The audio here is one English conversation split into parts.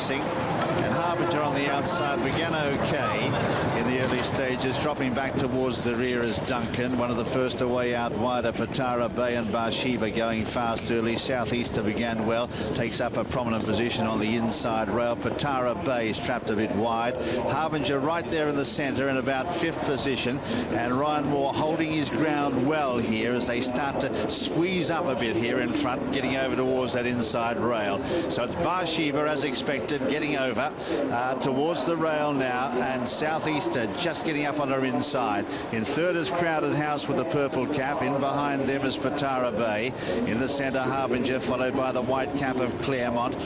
racing. And Harbinger on the outside began okay in the early stages, dropping back towards the rear as Duncan. One of the first away out wider, Patara Bay and Bathsheba going fast early. Southeaster began well, takes up a prominent position on the inside rail. Patara Bay is trapped a bit wide. Harbinger right there in the centre in about 5th position, and Ryan Moore holding his ground well here as they start to squeeze up a bit here in front, getting over towards that inside rail. So it's Bathsheba as expected, getting over towards the rail now, and Southeaster just getting up on her inside. In third is Crowded House with the purple cap. In behind them is Patara Bay. In the centre, Harbinger, followed by the white cap of Claremont.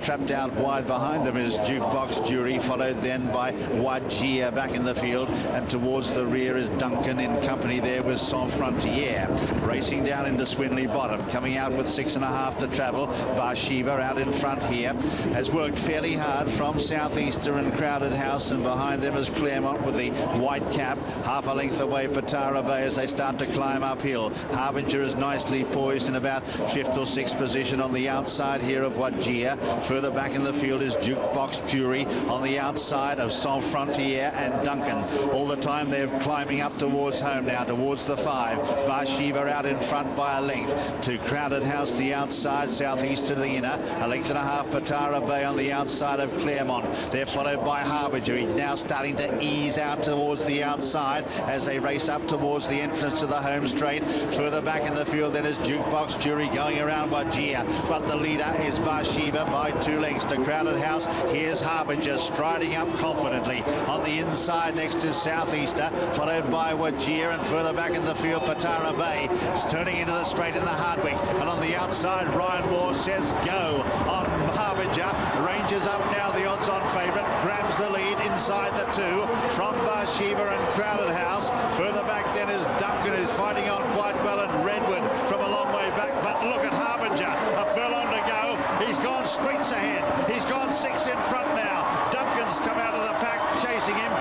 Trapped out wide behind them is Jukebox Jury, followed then by ⅓ back in the field, and towards the rear is Duncan in company there with Sans Frontier. Racing down into Swinley Bottom, coming out with 6.5 to travel. Bathsheba out in front here, has worked fairly hard from Southeaster and Crowded House, and behind them is Claremont with the white cap. Half a length away Patara Bay as they start to climb uphill. Harbinger is nicely poised in about 5th or 6th position on the outside here of ⅓. Further back in the field is Jukebox Jury on the outside of Sans Frontier and Duncan. All the time they're climbing up towards home now, towards the 5. Bathsheba out in front by a length to Crowded House the outside, Southeaster the inner. 1.5 lengths Patara Bay on the outside of Claremont. They're followed by Harbinger. He's now starting to ease out towards the outside as they race up towards the entrance to the home straight. Further back in the field then is Jukebox Jury going around ⅓, but the leader is Bathsheba by 2 lengths to Crowded House. Here's Harbinger striding up confidently. On the inside next is Southeaster, followed by ⅓, and further back in the field Patara Bay. It's turning into the straight in the Hardwick, and on the outside Ryan Moore says go on Harbinger. Ranges up now, the odds-on favourite, grabs the lead inside the 2 from Bathsheba and Crowded House. Further back then is Duncan, who's fighting on quite well, and Redwood from a long way back. But look at Harbinger, a furlong to go. He's gone streets ahead. He's gone 6 in front now. Duncan's come out of the pack chasing him,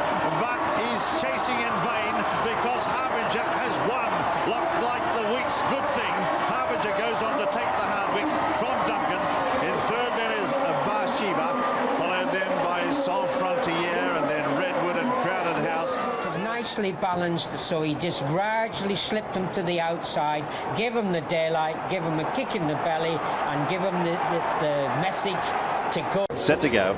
but he's chasing in vain because Harbinger has won. Like the week's good thing, Harbinger goes on to take the Hardwick from Duncan. In third then is Bathsheba, followed then by Sans Frontier, and then Redwood and Crowded House. Nicely balanced, so he just gradually slipped him to the outside, give him the daylight, give him a kick in the belly, and give him the message to go. Set to go.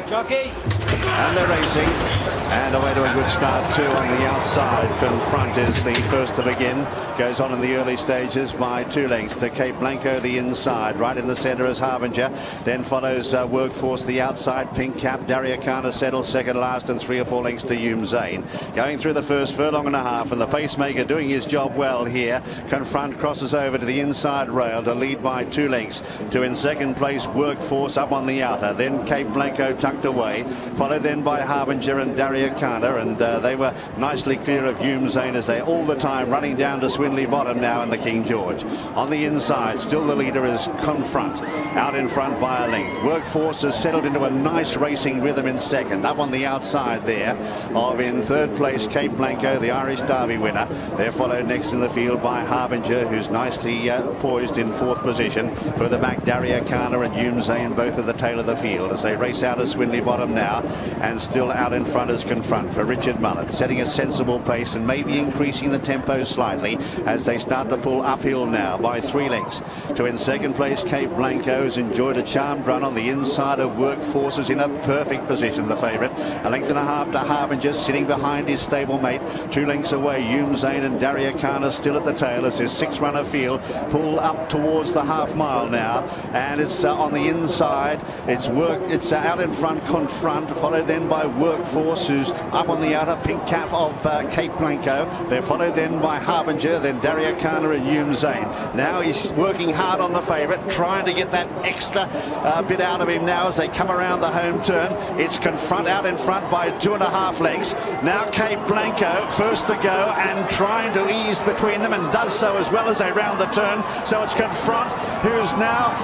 Jockeys! And they're racing, and away to a good start too on the outside. Confront is the first to begin, goes on in the early stages by 2 lengths to Cape Blanco the inside. Right in the centre is Harbinger, then follows Workforce the outside. Pink Cap, Daria Kana settles second last, and 3 or 4 lengths to Zane. Going through the first furlong and a half, and the pacemaker doing his job well here. Confront crosses over to the inside rail to lead by 2 lengths to, in second place, Workforce up on the outer, then Cape Blanco tucked away, followed then by Harbinger and Daria Kana, and they were nicely clear of Zane as they all the time running down to Swinley Bottom now in the King George. On the inside, still the leader is Confront, out in front by a length. Workforce has settled into a nice racing rhythm in second. Up on the outside there of, in third place, Cape Blanco, the Irish Derby winner. They're followed next in the field by Harbinger, who's nicely poised in 4th position. Further back, Daria Kana and Zane, both at the tail of the field as they race out of Swinley Bottom now, and still out in front is Confront for Richard Mullen, setting a sensible pace and maybe increasing the tempo slightly as they start to pull uphill now by 3 lengths to, in second place, Cape Blanco, who's enjoyed a charmed run on the inside of Workforces in a perfect position, the favourite. 1.5 lengths to Harbinger, sitting behind his stablemate. 2 lengths away, Zane and Daria Kana still at the tail as his 6-runner field pull up towards the half-mile now, and it's on the inside. It's out in front, Confront, followed then by Workforce, who's up on the outer. Pink Cap of Cape Blanco. They're followed then by Harbinger, then Daria Kana and Zane. Now he's working hard on the favourite, trying to get that extra bit out of him now as they come around the home turn. It's Confront out in front by 2.5 lengths. Now Cape Blanco first to go and trying to ease between them, and does so as well as they round the turn. So it's Confront who's now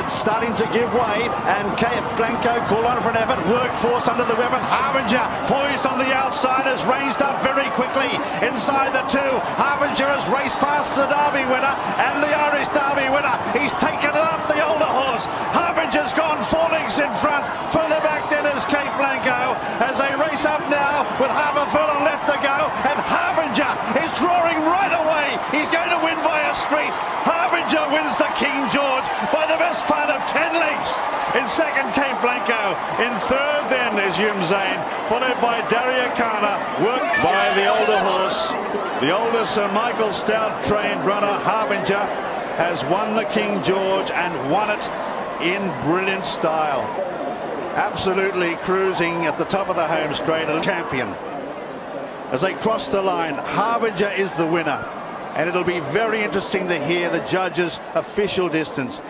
starting to give way, and Cape Blanco call on for an effort. Workforce under the weapon. Harbinger poised on the outside, has ranged up very quickly inside the 2. Harbinger has raced past the Derby winner and the Irish Derby winner. He's taken it up the older horse. Harbinger's gone 4 lengths in front for with half a furlong left to go, and Harbinger is drawing right away. He's going to win by a street. Harbinger wins the King George by the best part of 10 lengths. In second, Cape Blanco. In third, then, is Zain, followed by Daria Kana, worked by the older horse. The older Sir Michael Stout trained runner, Harbinger, has won the King George and won it in brilliant style. Absolutely cruising at the top of the home straight, a champion. As they cross the line, Harbinger is the winner, and it'll be very interesting to hear the judges' official distance.